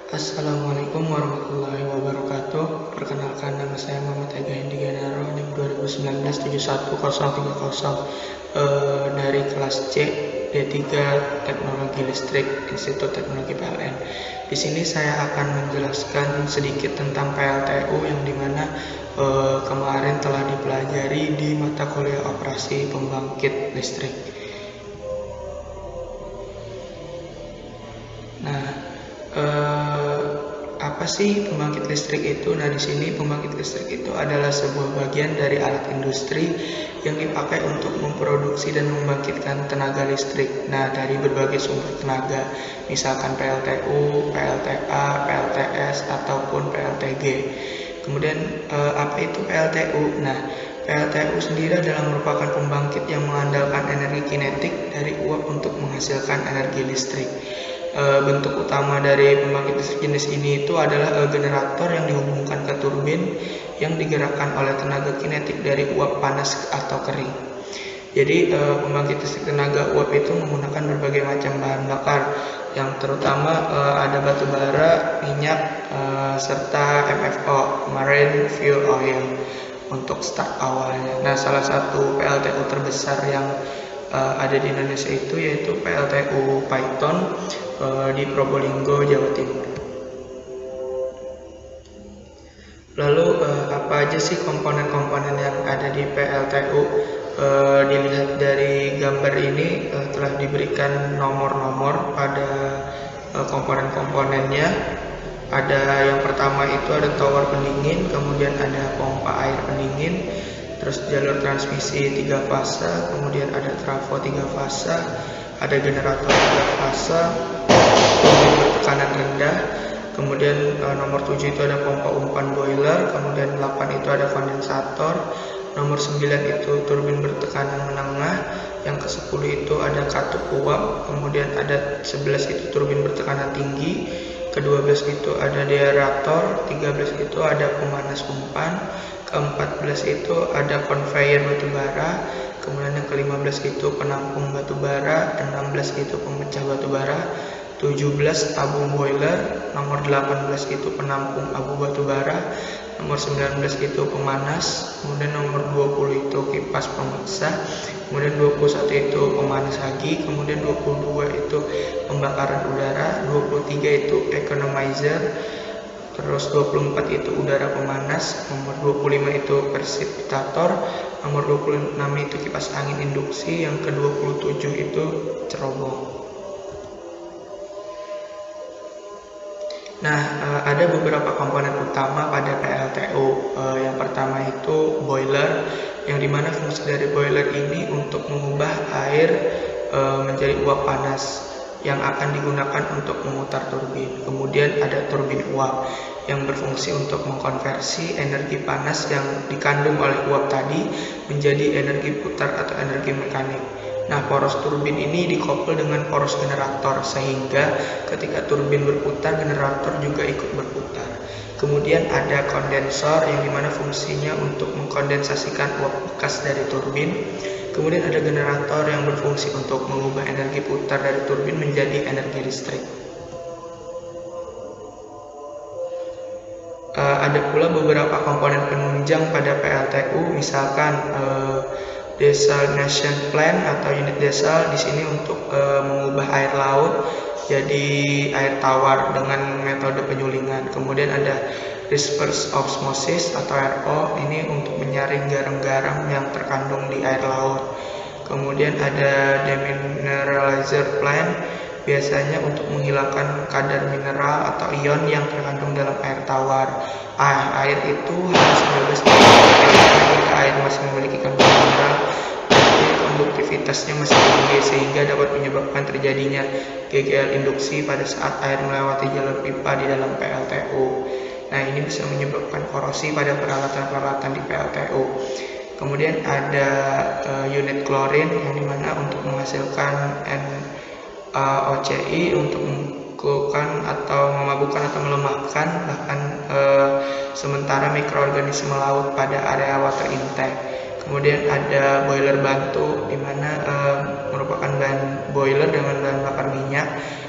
Assalamualaikum warahmatullahi wabarakatuh. Perkenalkan, nama saya Muhammad Ega Hendi Ganaro, NIM 2019-71030 dari kelas C D3 Teknologi Listrik Institut Teknologi PLN. Di sini saya akan menjelaskan sedikit tentang PLTU yang dimana kemarin telah dipelajari di mata kuliah operasi pembangkit listrik. Nah, apa sih pembangkit listrik itu? Nah, di sini pembangkit listrik itu adalah sebuah bagian dari alat industri yang dipakai untuk memproduksi dan membangkitkan tenaga listrik. Nah, dari berbagai sumber tenaga, misalkan PLTU, PLTA, PLTS, ataupun PLTG. Kemudian, apa itu PLTU? Nah, PLTU sendiri adalah merupakan pembangkit yang mengandalkan energi kinetik dari uap untuk menghasilkan energi listrik. Bentuk utama dari pembangkit listrik jenis ini itu adalah generator yang dihubungkan ke turbin yang digerakkan oleh tenaga kinetik dari uap panas atau kering. Jadi pembangkit listrik tenaga uap itu menggunakan berbagai macam bahan bakar, yang terutama ada batu bara, minyak, serta MFO, Marine Fuel Oil, untuk start awalnya. Nah, salah satu PLTU terbesar yang ada di Indonesia itu yaitu PLTU Paiton di Probolinggo, Jawa Timur. Lalu apa aja sih komponen-komponen yang ada di PLTU? Dilihat dari gambar ini telah diberikan nomor-nomor pada komponen-komponennya. Ada yang pertama itu ada tower pendingin, kemudian ada pompa air pendingin, terus jalur transmisi 3 fase, kemudian ada trafo 3 fase, ada generator 3 fase, tekanan rendah, kemudian nomor 7 itu ada pompa umpan boiler, kemudian 8 itu ada kondensator, nomor 9 itu turbin bertekanan menengah, yang ke-10 itu ada katup uap, kemudian ada 11 itu turbin bertekanan tinggi, ke-12 itu ada deaerator, 13 itu ada pemanas umpan, ke-14 itu ada conveyor batubara, kemudian yang ke-15 itu penampung batubara, 16 itu pemecah batubara, 17 tabung boiler, nomor 18 itu penampung abu batubara, nomor 19 itu pemanas, kemudian nomor 20 itu kipas pemaksa, kemudian 21 itu pemanas lagi, kemudian 22 itu pembakaran udara, 23 itu economizer, terus 24 itu udara pemanas, nomor 25 itu presipitator, nomor 26 itu kipas angin induksi, yang ke-27 itu cerobong. Nah, ada beberapa komponen utama pada PLTU. Yang pertama itu boiler, yang dimana fungsi dari boiler ini untuk mengubah air menjadi uap panas yang akan digunakan untuk memutar turbin. Kemudian ada turbin uap yang berfungsi untuk mengkonversi energi panas yang dikandung oleh uap tadi menjadi energi putar atau energi mekanik. Nah, poros turbin ini dikoppel dengan poros generator sehingga ketika turbin berputar, generator juga ikut berputar. Kemudian ada kondensor yang dimana fungsinya untuk mengkondensasikan uap bekas dari turbin. Kemudian ada generator yang berfungsi untuk mengubah energi putar dari turbin menjadi energi listrik. Ada pula beberapa komponen penunjang pada PLTU, misalkan desalination plant atau unit desal di sini untuk mengubah air laut jadi air tawar dengan metode penyulingan. Kemudian ada reverse osmosis atau RO, ini untuk menyaring garam-garam yang terkandung di air laut. Kemudian ada demineralizer plant, biasanya untuk menghilangkan kadar mineral atau ion yang terkandung dalam air tawar. Air itu harus bebas jika air masih memiliki kandungan mineral, tapi konduktivitasnya masih tinggi sehingga dapat menyebabkan terjadinya GGL induksi pada saat air melewati jalur pipa di dalam PLTU. Nah, ini bisa menyebabkan korosi pada peralatan-peralatan di PLTU. Kemudian ada unit klorin yang dimana untuk menghasilkan NaOCl untuk memabukkan atau melemahkan bahkan sementara mikroorganisme laut pada area water intake. Kemudian ada boiler bantu, di mana merupakan bahan boiler dengan bahan bakar minyak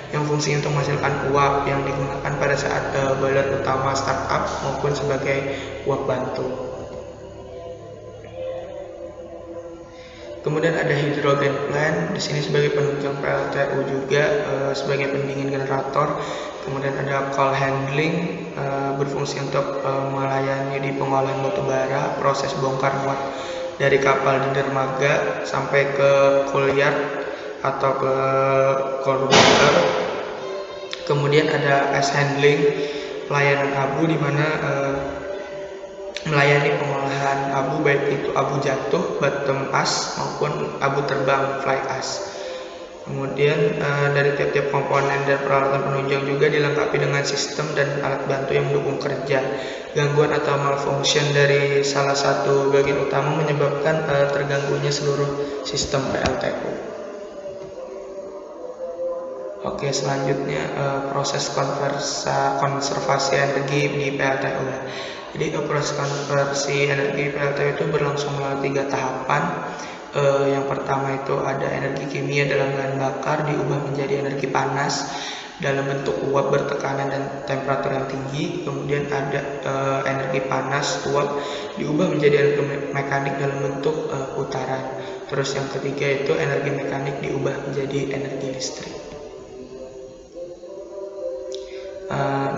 yang fungsinya untuk menghasilkan uap yang digunakan pada saat boiler utama startup maupun sebagai uap bantu. Kemudian ada hydrogen plant, di sini sebagai penunjang PLTU juga, sebagai pendingin generator. Kemudian ada coal handling, berfungsi untuk melayani di pengolahan batu bara, proses bongkar muat dari kapal di dermaga sampai ke coal yard atau ke coal bunker. Kemudian ada ice handling, pelayanan abu di mana melayani pengolahan abu, baik itu abu jatuh, bottom ash, maupun abu terbang, fly ash. Kemudian dari tiap-tiap komponen dan peralatan penunjang juga dilengkapi dengan sistem dan alat bantu yang mendukung kerja. Gangguan atau malfunction dari salah satu bagian utama menyebabkan terganggunya seluruh sistem PLTU. Oke, selanjutnya proses konservasi energi di PLTU. Jadi proses konversi energi PLTU itu berlangsung melalui 3 tahapan. Yang pertama itu ada energi kimia dalam bahan bakar diubah menjadi energi panas dalam bentuk uap bertekanan dan temperatur yang tinggi. Kemudian ada energi panas uap diubah menjadi energi mekanik dalam bentuk putaran. Terus yang ketiga itu energi mekanik diubah menjadi energi listrik.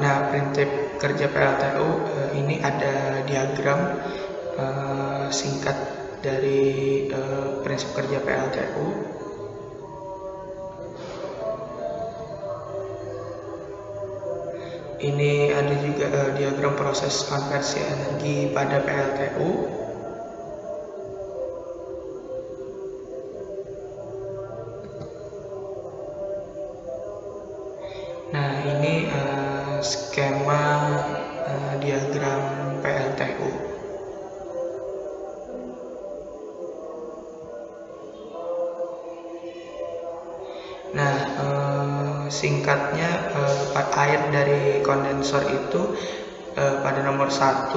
Nah, prinsip kerja PLTU ini ada diagram singkat dari prinsip kerja PLTU. Ini ada juga diagram proses konversi energi pada PLTU. Nah, ini skema diagram PLTU. Nah, singkatnya air dari kondensor itu pada nomor 1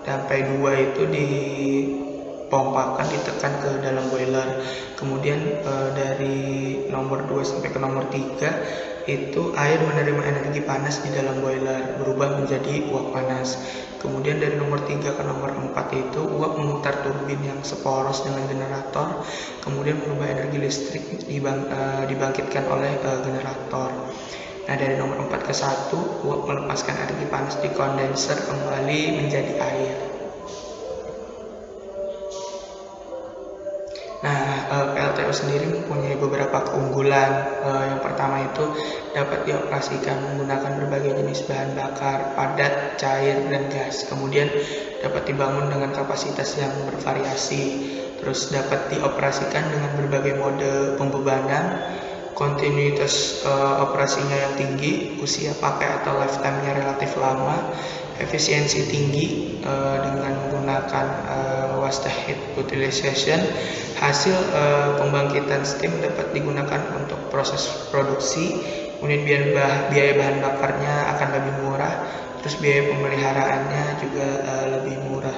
sampai 2 itu dipompakan, ditekan ke dalam boiler. Kemudian dari nomor 2 sampai ke nomor 3 itu air menerima energi panas di dalam boiler, berubah menjadi uap panas. Kemudian dari nomor 3 ke nomor 4 itu uap memutar turbin yang seporos dengan generator, kemudian berubah energi listrik dibangkitkan oleh generator. Nah, dari nomor 4 ke 1 uap melepaskan energi panas di kondenser kembali menjadi air. Nah, PLTU sendiri mempunyai beberapa keunggulan. Yang pertama itu dapat dioperasikan menggunakan berbagai jenis bahan bakar, padat, cair, dan gas. Kemudian dapat dibangun dengan kapasitas yang bervariasi. Terus dapat dioperasikan dengan berbagai mode pembebanan, kontinuitas operasinya yang tinggi, usia pakai atau lifetime-nya relatif lama, efisiensi tinggi dengan menggunakan waste heat utilization. Hasil pembangkitan steam dapat digunakan untuk proses produksi. Kemudian biaya bahan bakarnya akan lebih murah, terus biaya pemeliharaannya juga lebih murah.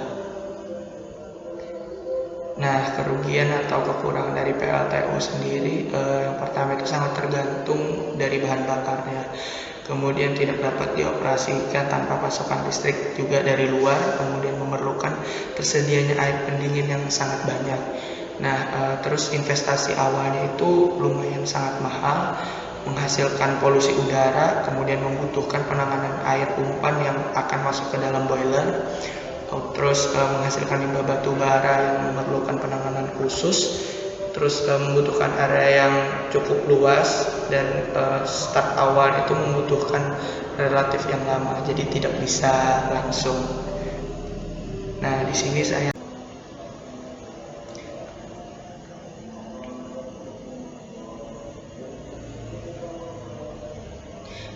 Nah, kerugian atau kekurangan dari PLTU sendiri, yang pertama itu sangat tergantung dari bahan bakarnya. Kemudian tidak dapat dioperasikan tanpa pasokan listrik juga dari luar. Kemudian memerlukan tersedianya air pendingin yang sangat banyak. Nah, terus investasi awalnya itu lumayan sangat mahal, menghasilkan polusi udara, kemudian membutuhkan penanganan air umpan yang akan masuk ke dalam boiler. Terus menghasilkan limbah batu bara yang memerlukan penanganan khusus, terus membutuhkan area yang cukup luas, dan start awal itu membutuhkan relatif yang lama, jadi tidak bisa langsung. Nah, di sini saya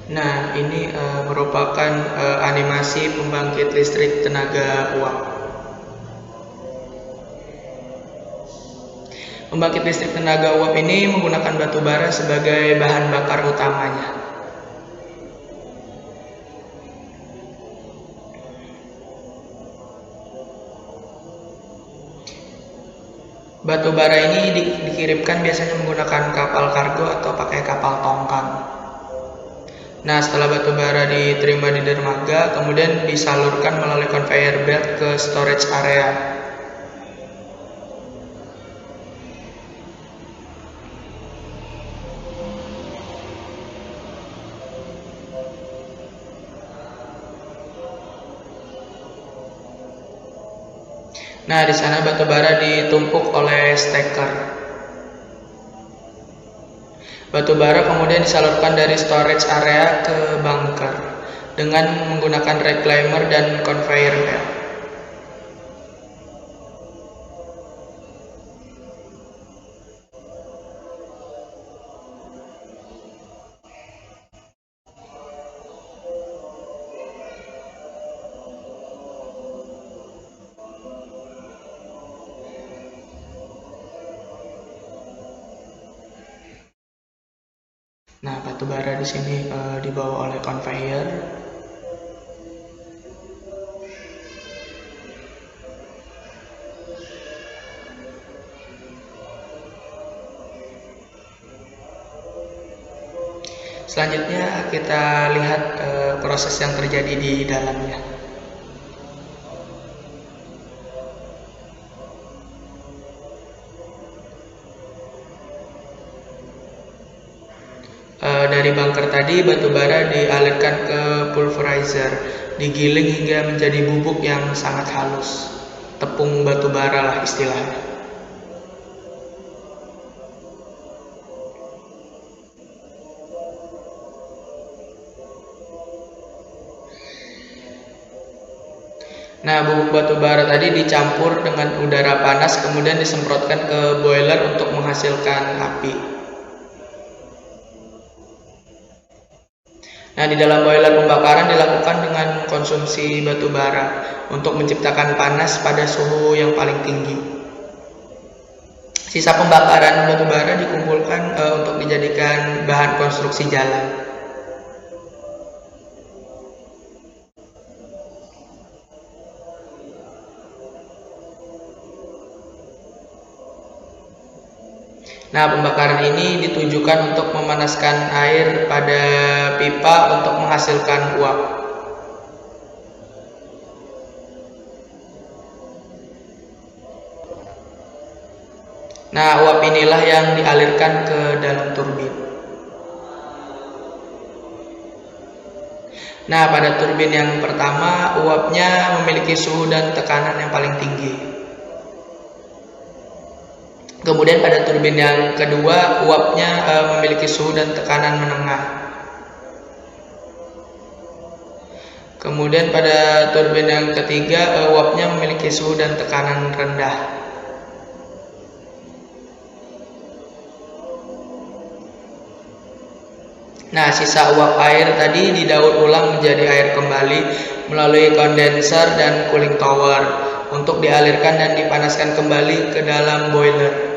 Nah, ini merupakan animasi pembangkit listrik tenaga uap. Pembangkit listrik tenaga uap ini menggunakan batu bara sebagai bahan bakar utamanya. Batu bara ini dikirimkan biasanya menggunakan kapal kargo atau pakai kapal tongkang. Nah, setelah batu bara diterima di dermaga, kemudian disalurkan melalui conveyor belt ke storage area. Nah, di sana batu bara ditumpuk oleh stacker. Batu bara kemudian disalurkan dari storage area ke bunker dengan menggunakan reclaimer dan conveyor belt. Nah, batu bara di sini dibawa oleh conveyor. Selanjutnya kita lihat proses yang terjadi di dalamnya. Dari bunker tadi batu bara dialirkan ke pulverizer, digiling hingga menjadi bubuk yang sangat halus. Tepung batu bara lah istilahnya. Nah, bubuk batu bara tadi dicampur dengan udara panas, kemudian disemprotkan ke boiler untuk menghasilkan api. Nah, di dalam boiler pembakaran dilakukan dengan konsumsi batu bara untuk menciptakan panas pada suhu yang paling tinggi. Sisa pembakaran batu bara dikumpulkan untuk dijadikan bahan konstruksi jalan. Nah, pembakaran ini ditujukan untuk memanaskan air pada pipa untuk menghasilkan uap. Nah, uap inilah yang dialirkan ke dalam turbin. Nah, pada turbin yang pertama, uapnya memiliki suhu dan tekanan yang paling tinggi. Kemudian pada turbin yang kedua, uapnya memiliki suhu dan tekanan menengah. Kemudian pada turbin yang ketiga, uapnya memiliki suhu dan tekanan rendah. Nah, sisa uap air tadi didaur ulang menjadi air kembali melalui kondenser dan cooling tower untuk dialirkan dan dipanaskan kembali ke dalam boiler.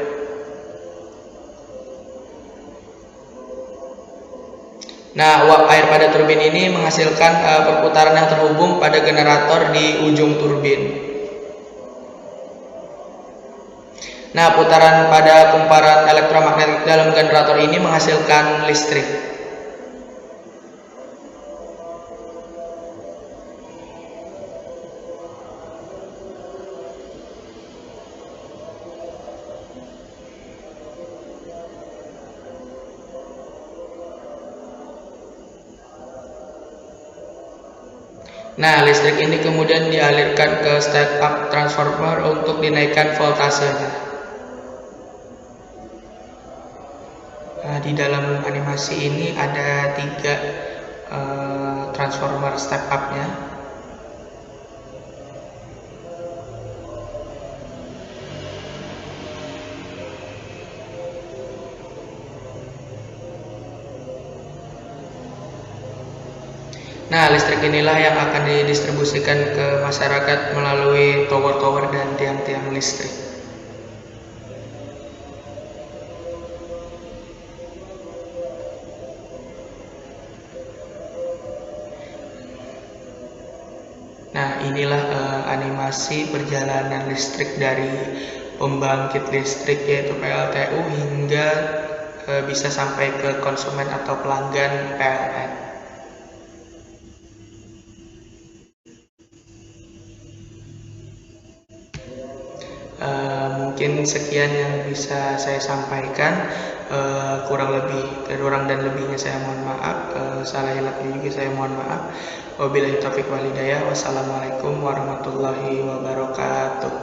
Nah, uap air pada turbin ini menghasilkan perputaran yang terhubung pada generator di ujung turbin. Nah, putaran pada kumparan elektromagnetik dalam generator ini menghasilkan listrik. Nah, listrik ini kemudian dialirkan ke step up transformer untuk dinaikkan voltasenya. Nah, di dalam animasi ini ada 3 transformer step up-nya. Nah, listrik inilah yang akan didistribusikan ke masyarakat melalui tower-tower dan tiang-tiang listrik. Nah, inilah animasi perjalanan listrik dari pembangkit listrik yaitu PLTU hingga bisa sampai ke konsumen atau pelanggan PLN. Mungkin sekian yang bisa saya sampaikan. Kurang dan lebihnya saya mohon maaf. Salah hilapnya juga saya mohon maaf. Wabillahi taufiq wal hidayah. Wassalamualaikum warahmatullahi wabarakatuh.